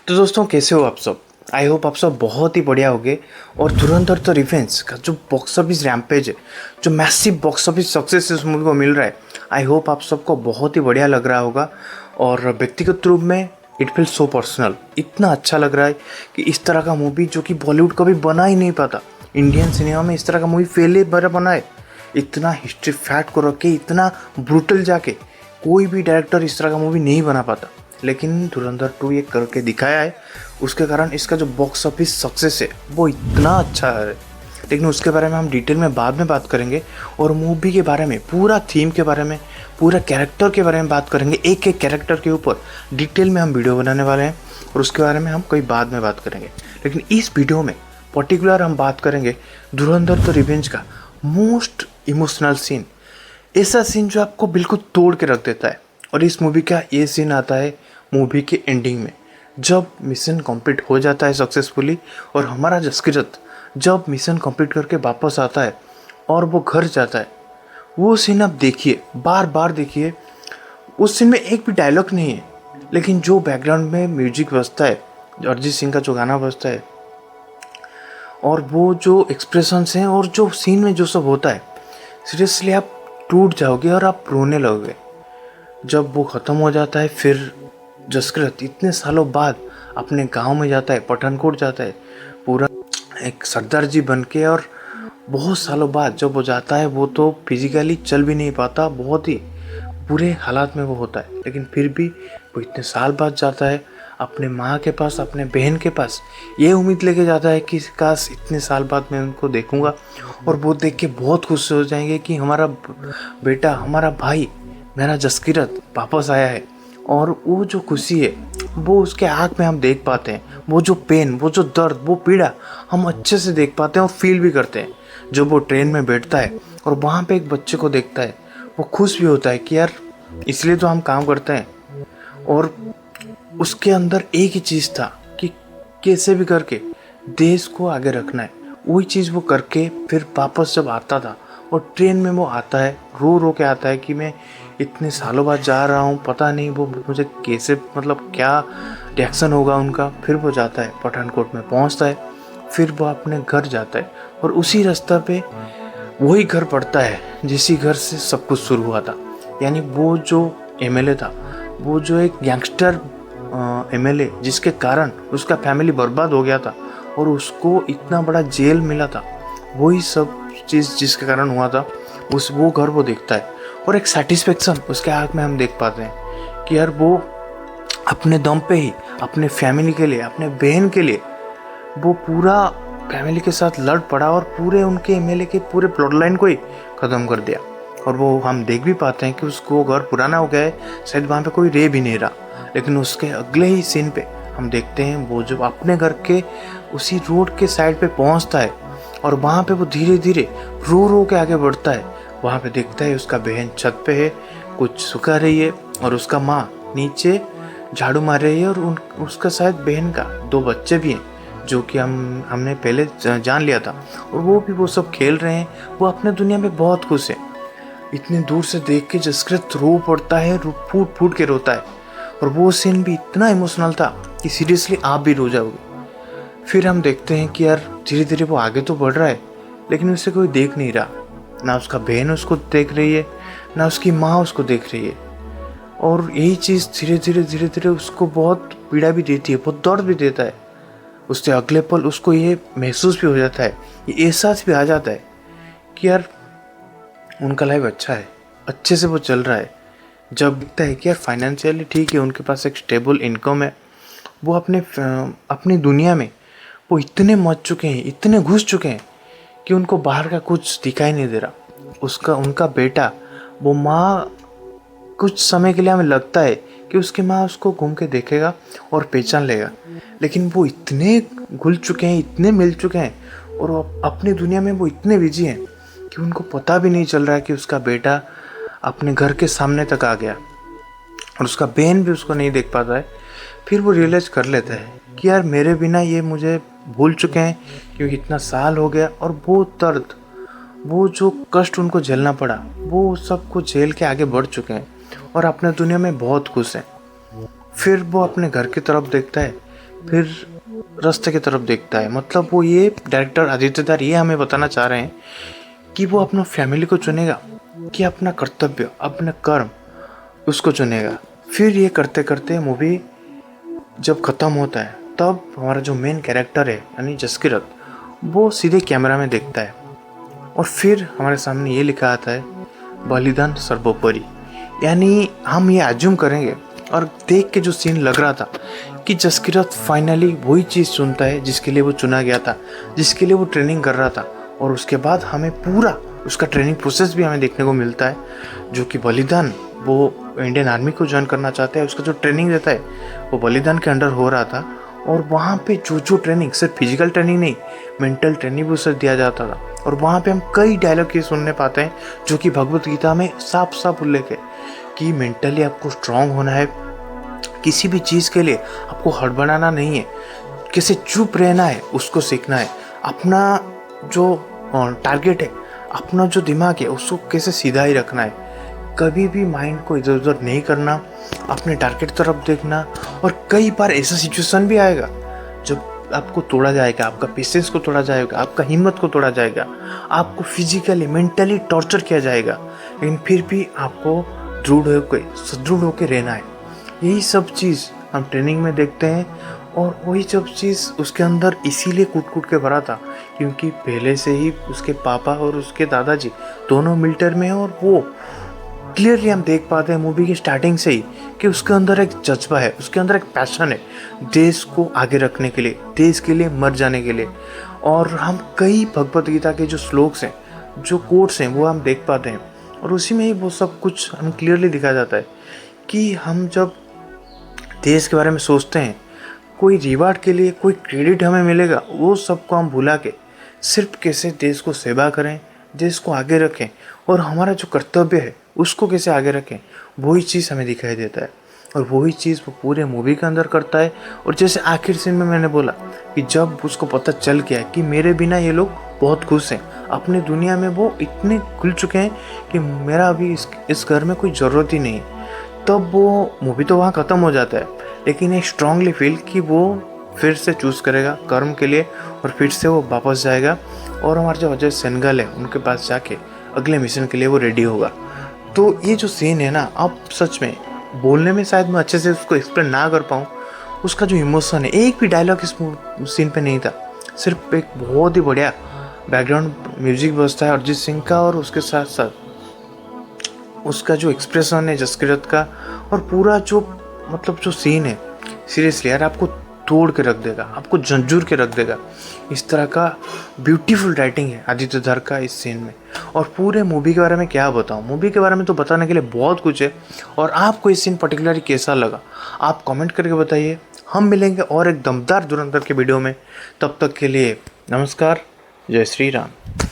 तो दोस्तों कैसे हो आप सब। आई होप आप सब बहुत ही बढ़िया होगे। और धुरंधर द रिवेंज का जो बॉक्स ऑफिस रैम्पेज है, जो मैसिव बॉक्स ऑफिस सक्सेस इस मूवी को मिल रहा है, आई होप आप सबको बहुत ही बढ़िया लग रहा होगा। और व्यक्तिगत रूप में इट फील सो पर्सनल, इतना अच्छा लग रहा है कि इस तरह का मूवी जो कि बॉलीवुड कभी बना ही नहीं पाता, इंडियन सिनेमा में इस तरह का मूवी पहले बार बना है। इतना हिस्ट्री फैक्ट को रख के, इतना ब्रूटल जाके कोई भी डायरेक्टर इस तरह का मूवी नहीं बना पाता, लेकिन धुरंधर 2 ये करके दिखाया है। उसके कारण इसका जो बॉक्स ऑफिस सक्सेस है वो इतना अच्छा है। लेकिन उसके बारे में हम डिटेल में बाद में बात करेंगे, और मूवी के बारे में, पूरा थीम के बारे में, पूरा कैरेक्टर के बारे में बात करेंगे। एक एक कैरेक्टर के ऊपर डिटेल में हम वीडियो बनाने वाले हैं, और उसके बारे में हम कोई बाद में बात करेंगे। लेकिन इस वीडियो में पर्टिकुलर हम बात करेंगे धुरंधर द रिवेंज का मोस्ट इमोशनल सीन, ऐसा सीन जो आपको बिल्कुल तोड़ के रख देता है। और इस मूवी का ये सीन आता है मूवी के एंडिंग में, जब मिशन कंप्लीट हो जाता है सक्सेसफुली, और हमारा जसकीरत जब मिशन कंप्लीट करके वापस आता है और वो घर जाता है। वो सीन आप देखिए, बार बार देखिए। उस सीन में एक भी डायलॉग नहीं है, लेकिन जो बैकग्राउंड में म्यूजिक बजता है, अरिजीत सिंह का जो गाना बजता है, और वो जो एक्सप्रेशंस हैं और जो सीन में जो सब होता है, सीरियसली आप टूट जाओगे और आप रोने लगोगे। जब वो ख़त्म हो जाता है, फिर जसकीरत इतने सालों बाद अपने गांव में जाता है, पठानकोट जाता है, पूरा एक सरदार जी बन के। और बहुत सालों बाद जब वो जाता है, वो तो फिजिकली चल भी नहीं पाता, बहुत ही बुरे हालात में वो होता है, लेकिन फिर भी वो इतने साल बाद जाता है अपने माँ के पास, अपने बहन के पास, ये उम्मीद लेके जाता है कि काश इतने साल बाद मैं उनको देखूंगा, और वो देख के बहुत खुश हो जाएंगे कि हमारा बेटा, हमारा भाई, मेरा जसकीरत वापस आया है। और वो जो खुशी है वो उसके आँख में हम देख पाते हैं। वो जो पेन, वो जो दर्द, वो पीड़ा हम अच्छे से देख पाते हैं और फील भी करते हैं। जब वो ट्रेन में बैठता है और वहाँ पे एक बच्चे को देखता है, वो खुश भी होता है कि यार इसलिए तो हम काम करते हैं। और उसके अंदर एक ही चीज़ था कि कैसे भी करके देश को आगे रखना है। वही चीज़ वो करके फिर वापस जब आता था, और ट्रेन में वो आता है, रो रो के आता है कि मैं इतने सालों बाद जा रहा हूँ, पता नहीं वो मुझे कैसे, मतलब क्या रिएक्शन होगा उनका। फिर वो जाता है, पठानकोट में पहुँचता है, फिर वो अपने घर जाता है, और उसी रास्ते पे वही घर पड़ता है जिसी घर से सब कुछ शुरू हुआ था। यानी वो जो एमएलए था, वो जो एक गैंगस्टर एमएलए, जिसके कारण उसका फैमिली बर्बाद हो गया था और उसको इतना बड़ा जेल मिला था, वही सब चीज़ जिसके कारण हुआ था, वो घर वो देखता है। और एक सेटिस्फेक्शन उसके आँख में हम देख पाते हैं कि यार वो अपने दम पे ही अपने फैमिली के लिए, अपने बहन के लिए वो पूरा फैमिली के साथ लड़ पड़ा, और पूरे उनके एमएलए के पूरे प्लॉट लाइन को ही ख़त्म कर दिया। और वो हम देख भी पाते हैं कि उसको घर पुराना हो गया है, शायद वहाँ पे कोई रह भी नहीं रहा। लेकिन उसके अगले ही सीन पे हम देखते हैं वो जो अपने घर के उसी रोड के साइड पे पहुँचता है, और वहाँ पे वो धीरे धीरे रो रो के आगे बढ़ता है। वहाँ पे देखता है उसका बहन छत पे है, कुछ सुखा रही है, और उसका माँ नीचे झाड़ू मार रही है, और उसका शायद बहन का 2 बच्चे भी हैं, जो कि हमने पहले जान लिया था। और वो सब खेल रहे हैं, वो अपने दुनिया में बहुत खुश है। इतनी दूर से देख के जसकीरत रो पड़ता है, फूट फूट के रोता है। और वो सीन भी इतना इमोशनल था कि सीरियसली आप भी रो जाओगे। फिर हम देखते हैं कि यार धीरे धीरे वो आगे तो बढ़ रहा है, लेकिन उसे कोई देख नहीं रहा। ना उसका बहन उसको देख रही है, ना उसकी माँ उसको देख रही है। और यही चीज़ धीरे धीरे उसको बहुत पीड़ा भी देती है, बहुत दर्द भी देता है। उससे अगले पल उसको ये महसूस भी हो जाता है, ये एहसास भी आ जाता है कि यार उनका लाइफ अच्छा है, अच्छे से वो चल रहा है। जब दिखता है कि यार फाइनेंशियली ठीक है, उनके पास एक स्टेबल इनकम है, वो अपनी दुनिया में वो इतने मच चुके हैं, इतने घुस चुके हैं कि उनको बाहर का कुछ दिखाई नहीं दे रहा। उनका बेटा, वो माँ, कुछ समय के लिए हमें लगता है कि उसकी माँ उसको घूम के देखेगा और पहचान लेगा, लेकिन वो इतने घुल चुके हैं, इतने मिल चुके हैं, और अपनी दुनिया में वो इतने बिजी हैं कि उनको पता भी नहीं चल रहा है कि उसका बेटा अपने घर के सामने तक आ गया, और उसका बहन भी उसको नहीं देख पाता है। फिर वो रियलाइज़ कर लेता है कि यार मेरे बिना ये मुझे भूल चुके हैं, क्योंकि इतना साल हो गया। और वो दर्द, वो जो कष्ट उनको झेलना पड़ा, वो सब को झेल के आगे बढ़ चुके हैं और अपने दुनिया में बहुत खुश हैं। फिर वो अपने घर की तरफ देखता है फिर रास्ते की तरफ देखता है। मतलब वो ये डायरेक्टर आदित्यदार ये हमें बताना चाह रहे हैं कि वो अपना फैमिली को चुनेगा कि अपना कर्तव्य, अपना कर्म उसको चुनेगा। फिर ये करते करते मूवी जब ख़त्म होता है तब हमारा जो मेन कैरेक्टर है यानी जसकीरत, वो सीधे कैमरा में देखता है और फिर हमारे सामने ये लिखा आता है बलिदान सर्वोपरि। यानी हम ये अज्यूम करेंगे और देख के जो सीन लग रहा था कि जसकीरत फाइनली वही चीज़ चुनता है जिसके लिए वो चुना गया था, जिसके लिए वो ट्रेनिंग कर रहा था। और उसके बाद हमें पूरा उसका ट्रेनिंग प्रोसेस भी हमें देखने को मिलता है, जो कि बलिदान, वो इंडियन आर्मी को ज्वाइन करना चाहता है। उसका जो ट्रेनिंग रहता है वो बलिदान के अंडर हो रहा था। और वहाँ पे जो ट्रेनिंग, सिर्फ फिजिकल ट्रेनिंग नहीं, मेंटल ट्रेनिंग भी उसे दिया जाता था। और वहाँ पे हम कई डायलॉग ये सुनने पाते हैं जो कि भगवत गीता में साफ साफ उल्लेख है कि मेंटली आपको स्ट्रांग होना है, किसी भी चीज़ के लिए आपको हड़बड़ाना नहीं है, कैसे चुप रहना है उसको सीखना है, अपना जो टारगेट है, अपना जो दिमाग है उसको कैसे सीधा ही रखना है, कभी भी माइंड को इधर उधर नहीं करना, अपने टारगेट तरफ देखना। और कई बार ऐसा सिचुएशन भी आएगा जब आपको तोड़ा जाएगा, आपका पेशेंस को तोड़ा जाएगा, आपका हिम्मत को तोड़ा जाएगा, आपको फिजिकली मेंटली टॉर्चर किया जाएगा, लेकिन फिर भी आपको सुदृढ़ होकर रहना है। यही सब चीज़ हम ट्रेनिंग में देखते हैं। और वही सब चीज़ उसके अंदर इसीलिए कूट कूट के भरा था क्योंकि पहले से ही उसके पापा और उसके दादाजी दोनों मिलिट्री में हैं। और वो क्लियरली हम देख पाते हैं मूवी की स्टार्टिंग से ही कि उसके अंदर एक जज्बा है, उसके अंदर एक पैशन है देश को आगे रखने के लिए, देश के लिए मर जाने के लिए। और हम कई भगवत गीता के जो श्लोक्स हैं, जो कोट्स हैं, वो हम देख पाते हैं। और उसी में ही वो सब कुछ हम क्लियरली दिखाया जाता है कि हम जब देश के बारे में सोचते हैं, कोई रिवार्ड के लिए कोई क्रेडिट हमें मिलेगा, वो सबको हम भुला के सिर्फ कैसे देश को सेवा करें, देश को आगे रखें और हमारा जो कर्तव्य है उसको कैसे आगे रखें, वही चीज़ हमें दिखाई देता है। और वही चीज़ वो पूरे मूवी के अंदर करता है। और जैसे आखिर सीन में मैंने बोला कि जब उसको पता चल गया कि मेरे बिना ये लोग बहुत खुश हैं, अपनी दुनिया में वो इतने खुल चुके हैं कि मेरा अभी इस घर में कोई ज़रूरत ही नहीं, तब वो मूवी तो वहाँ ख़त्म हो जाता है। लेकिन एक स्ट्रांगली फील कि वो फिर से चूज़ करेगा कर्म के लिए और फिर से वो वापस जाएगा और हमारे जो अजय सेनगल है उनके पास जाके अगले मिशन के लिए वो रेडी होगा। तो ये जो सीन है ना, अब सच में बोलने में शायद मैं अच्छे से उसको एक्सप्लेन ना कर पाऊँ, उसका जो इमोशन है, एक भी डायलॉग इस सीन पे नहीं था, सिर्फ एक बहुत ही बढ़िया बैकग्राउंड म्यूजिक बजता है अरिजीत सिंह का और उसके साथ साथ उसका जो एक्सप्रेशन है जसकीरत का। और पूरा जो मतलब जो सीन है, सीरियसली यार आपको तोड़ के रख देगा, आपको झंझूर के रख देगा। इस तरह का ब्यूटीफुल राइटिंग है आदित्यदार का इस सीन में। और पूरे मूवी के बारे में क्या बताऊँ, मूवी के बारे में तो बताने के लिए बहुत कुछ है। और आपको इस सीन पर्टिकुलरली कैसा लगा आप कमेंट करके बताइए। हम मिलेंगे और एक दमदार धुरंधर के वीडियो में, तब तक के लिए नमस्कार, जय श्री राम।